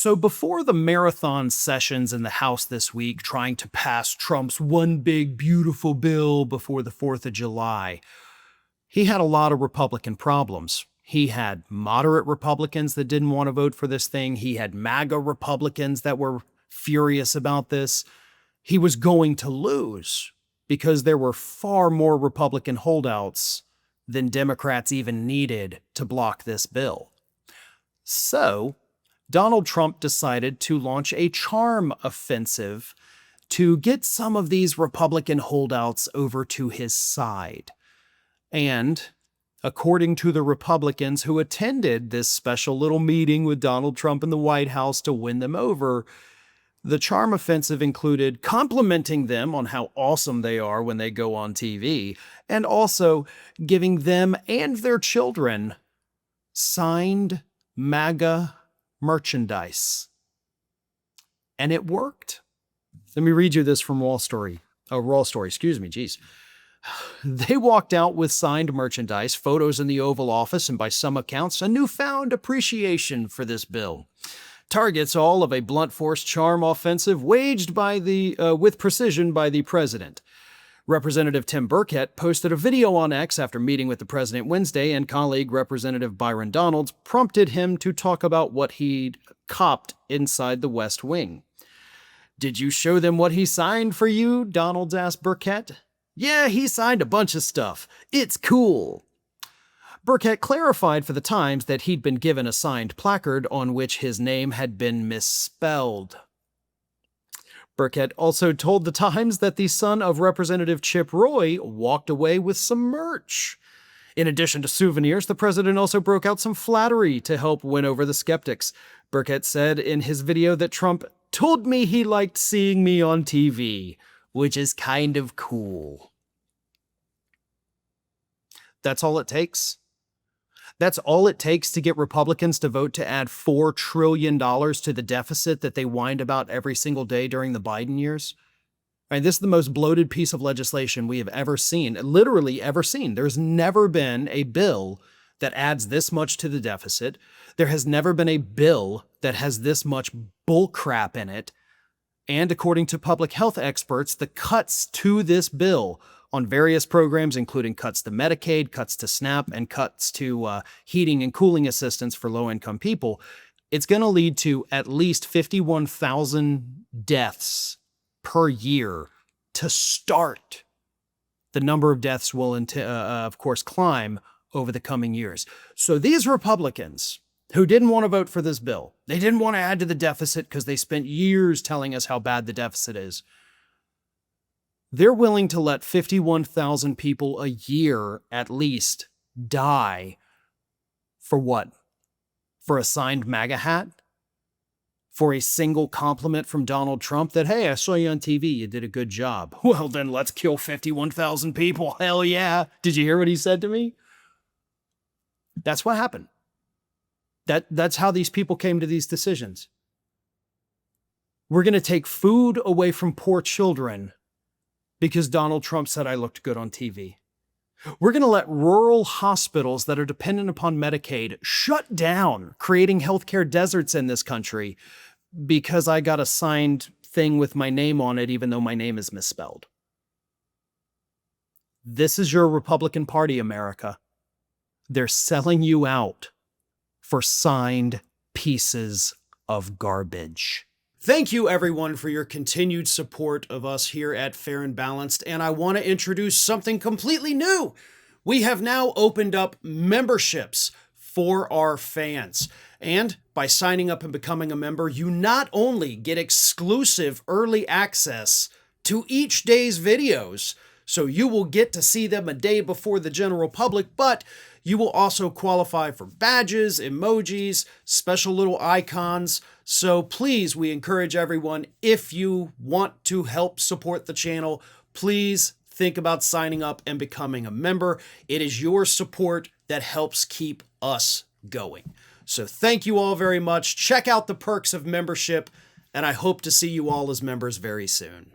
So before the marathon sessions in the House this week trying to pass Trump's one big beautiful bill before the 4th of July, he had a lot of Republican problems. He had moderate Republicans that didn't want to vote for this thing. He had MAGA Republicans that were furious about this. He was going to lose because there were far more Republican holdouts than Democrats even needed to block this bill. So, Donald Trump decided to launch a charm offensive to get some of these Republican holdouts over to his side. And according to the Republicans who attended this special little meeting with Donald Trump in the White House to win them over, the charm offensive included complimenting them on how awesome they are when they go on TV, and also giving them and their children signed MAGA merchandise. And it worked. Let me read you this from Raw Story. They walked out with signed merchandise, photos in the Oval Office, and by some accounts, a newfound appreciation for this bill. Targets all of a blunt force charm offensive waged with precision by the president. Representative Tim Burkett posted a video on X after meeting with the president Wednesday, and colleague Representative Byron Donalds prompted him to talk about what he'd copped inside the West Wing. "Did you show them what he signed for you?" Donalds asked Burkett. "Yeah, he signed a bunch of stuff. It's cool." Burkett clarified for the Times that he'd been given a signed placard on which his name had been misspelled. Burkett also told the Times that the son of Representative Chip Roy walked away with some merch. In addition to souvenirs, the president also broke out some flattery to help win over the skeptics. Burkett said in his video that Trump told me he liked seeing me on TV, which is kind of cool. That's all it takes. That's all it takes to get Republicans to vote to add $4 trillion to the deficit that they whined about every single day during the Biden years. This is the most bloated piece of legislation we have ever seen, literally ever seen. There's never been a bill that adds this much to the deficit. There has never been a bill that has this much bullcrap in it. And according to public health experts, the cuts to this bill on various programs, including cuts to Medicaid, cuts to SNAP, and cuts to heating and cooling assistance for low-income people, it's going to lead to at least 51,000 deaths per year to start. The number of deaths will, of course, climb over the coming years. So these Republicans who didn't want to vote for this bill, they didn't want to add to the deficit because they spent years telling us how bad the deficit is. They're willing to let 51,000 people a year at least die for what? For a signed MAGA hat? For a single compliment from Donald Trump that, "Hey, I saw you on TV, you did a good job." Well, then let's kill 51,000 people. Hell yeah. Did you hear what he said to me? That's what happened. That's how these people came to these decisions. We're going to take food away from poor children because Donald Trump said I looked good on TV. We're going to let rural hospitals that are dependent upon Medicaid shut down, creating healthcare deserts in this country because I got a signed thing with my name on it, even though my name is misspelled. This is your Republican Party, America. They're selling you out for signed pieces of garbage. Thank you, everyone, for your continued support of us here at Fair and Balanced, and I want to introduce something completely new. We have now opened up memberships for our fans, and by signing up and becoming a member, you not only get exclusive early access to each day's videos, so you will get to see them a day before the general public, but you will also qualify for badges, emojis, special little icons. So please, we encourage everyone, if you want to help support the channel, please think about signing up and becoming a member. It is your support that helps keep us going. So thank you all very much. Check out the perks of membership, and I hope to see you all as members very soon.